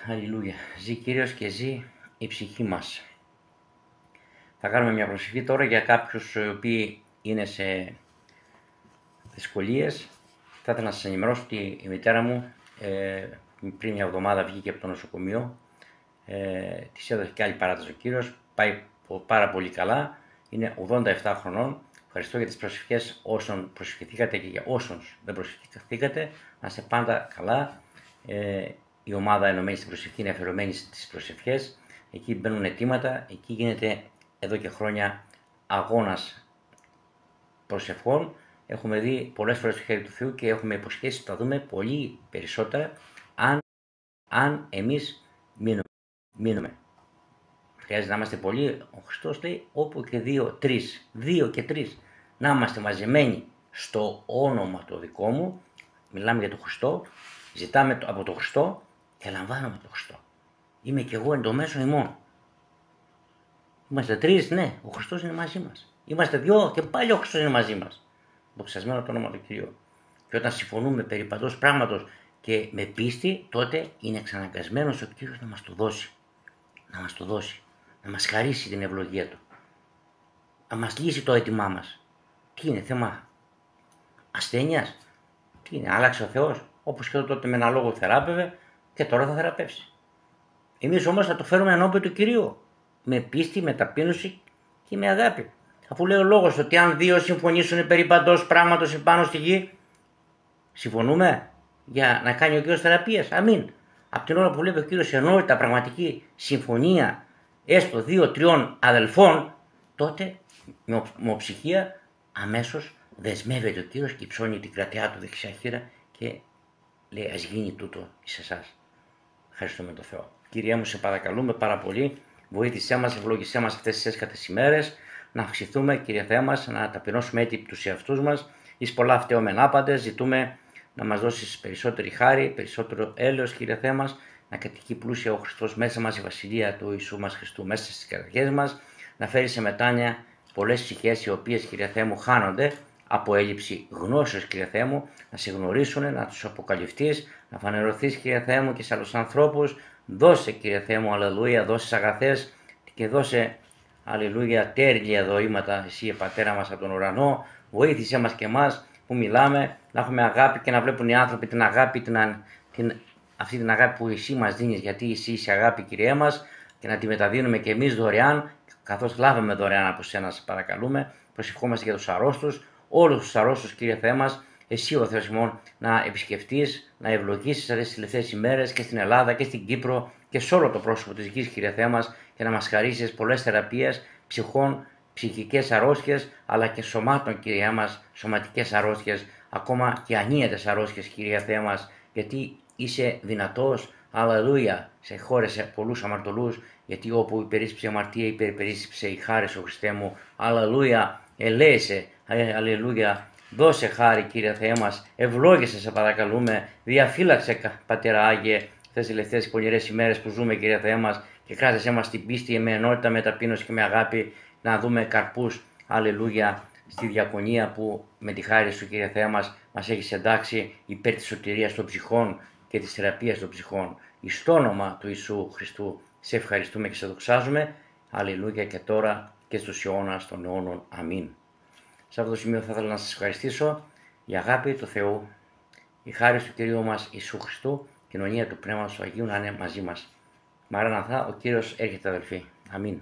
Αλληλούια. Ζει Κύριος και ζει η ψυχή μας. Θα κάνουμε μια προσευχή τώρα για κάποιους οι οποίοι είναι σε δυσκολίες. Θα ήθελα να σας ενημερώσω ότι η μητέρα μου πριν μια εβδομάδα βγήκε από το νοσοκομείο. Της έδωσε και άλλη παράταση ο Κύριος. Πάει πάρα πολύ καλά. Είναι 87 χρονών. Ευχαριστώ για τις προσευχές όσων προσευχηθήκατε και για όσους δεν προσευχηθήκατε. Να είστε πάντα καλά. Η ομάδα ενωμένη στην προσευχή είναι αφιερωμένη στις προσευχές. Εκεί μπαίνουν αιτήματα, εκεί γίνεται εδώ και χρόνια αγώνας προσευχών. Έχουμε δει πολλές φορές το χέρι του Θεού και έχουμε υποσχέσει ότι θα δούμε πολύ περισσότερα αν εμείς μείνουμε. Χρειάζεται να είμαστε πολλοί. Ο Χριστός λέει όπου και δύο και τρεις, να είμαστε μαζεμένοι στο όνομα το δικό μου. Μιλάμε για τον Χριστό, ζητάμε από τον Χριστό και λαμβάνουμε τον Χριστό. Είμαι και εγώ εν το μέσο ημών. Είμαστε τρεις, ναι, ο Χριστός είναι μαζί μας. Είμαστε δυο και πάλι ο Χριστός είναι μαζί μας. Δοξασμένο το όνομα του Κυρίου. Και όταν συμφωνούμε περί παντός πράγματος και με πίστη, τότε είναι εξαναγκασμένος ο Κύριος να μας το δώσει. Να μας το δώσει. Να μας χαρίσει την ευλογία Του. Να μας λύσει το αίτημά μας. Τι είναι, θέμα ασθένειας? Τι είναι, άλλαξε ο Θεός? Όπως και τότε με ένα λόγο θεράπευε και τώρα θα θεραπεύσει. Εμείς όμως θα το φέρουμε ενώπιον του Κυρίου. Με πίστη, με ταπείνωση και με αγάπη. Αφού λέει ο λόγος ότι αν δύο συμφωνήσουν περί παντός πράγματος επάνω στη γη, συμφωνούμε για να κάνει ο Κύριος θεραπείας. Αμήν. Από την ώρα που βλέπει ο Κύριος ενότητα, πραγματική συμφωνία, έστω 2-3 αδελφών, τότε με ομοψυχία αμέσως δεσμεύεται ο Κύριος και υψώνει την κρατεά του δεξιά χείρα και λέει ας γίνει τούτο εις εσάς. Ευχαριστούμε τον Θεό. Κυρία μου, σε παρακαλούμε πάρα πολύ, βοήθησέ μας, ευλόγησέ μας αυτές τις έσχατες ημέρες, να αυξηθούμε, Κύριε Θεέ μας, να ταπεινώσουμε έτσι τους εαυτούς μας, εις πολλά φταίομεν άπαντες, ζητούμε να μας δώσεις περισσότερη χάρη, περισσότερο έλεος, Κύριε Θεέ μας, να κατοικεί πλούσια ο Χριστός μέσα μας, η Βασιλεία του Ιησού μας Χριστού μέσα στις καρδιές μας, να φέρει σε μετάνοια πολλές ψυχές οι οποίες, Κύριε Θεέ μου, χάνονται από έλλειψη γνώσεως, Κύριε Θεέ μου, να σε γνωρίσουν, να τους αποκαλυφθείς, να φανερωθείς, Κύριε Θεέ μου, και σε άλλους ανθρώπους. Δώσε, Κύριε Θεέ μου, αλληλούια, δώσε αγαθές και δώσε, αλληλούια, τέρλια δοήματα, εσύ, Πατέρα μας από τον ουρανό. Βοήθησέ μας και εμάς που μιλάμε, να έχουμε αγάπη και να βλέπουν οι άνθρωποι την αγάπη, αυτή την αγάπη που εσύ μας δίνεις, γιατί εσύ είσαι αγάπη, Κύριε μας, και να τη μεταδίνουμε και εμείς δωρεάν, καθώς λάβαμε δωρεάν από σένα, σε παρακαλούμε. Προσευχόμαστε για τους αρρώστους, όλους τους αρρώστους, Κύριε Θεέ μας, εσύ ο Θεός ημών, να επισκεφτείς, να ευλογήσεις αυτές τις τελευταίες ημέρες και στην Ελλάδα και στην Κύπρο και σε όλο το πρόσωπο της γης, Κύριε Θεέ μας, και να μας χαρίσεις πολλές θεραπείες ψυχών, ψυχικές αρρώστιες, αλλά και σωμάτων, Κύριε μας, σωματικές αρρώστιες, ακόμα και ανίατες αρρώστιες, Κύριε Θεέ μας, γιατί είσαι δυνατός, αλληλούια, σε χώρες πολλούς αμαρτωλούς, γιατί όπου υπερίσπισε η αμαρτία, υπερίσπισε η χάρη σου, Χριστέ μου, αλληλούια, ελέησε, αλληλούια. Δώσε χάρη, Κύριε Θεέ μας, ευλόγησε, σε παρακαλούμε, διαφύλαξε, Πατέρα Άγιε, αυτές τις τελευταίες πονηρές ημέρες που ζούμε, Κύριε Θεέ μας, και κράτησέ μας την πίστη με ενότητα, με ταπείνωση και με αγάπη, να δούμε καρπούς, αλληλούια, στη διακονία που με τη χάρη σου, Κύριε Θεέ μας, μας έχεις εντάξει υπέρ της σωτηρίας των ψυχών και της θεραπείας των ψυχών. Εις το όνομα του Ιησού Χριστού, σε ευχαριστούμε και σε δοξάζουμε, αλληλούια, και τώρα και στους αιώνας των αιώνων. Αμήν. Σε αυτό το σημείο θα ήθελα να σας ευχαριστήσω. Η αγάπη του Θεού, η χάρη του Κυρίου μας Ιησού Χριστού, η κοινωνία του Πνεύματος του Αγίου να είναι μαζί μας. Μαράναθα, ο Κύριος έρχεται, αδελφοί. Αμήν.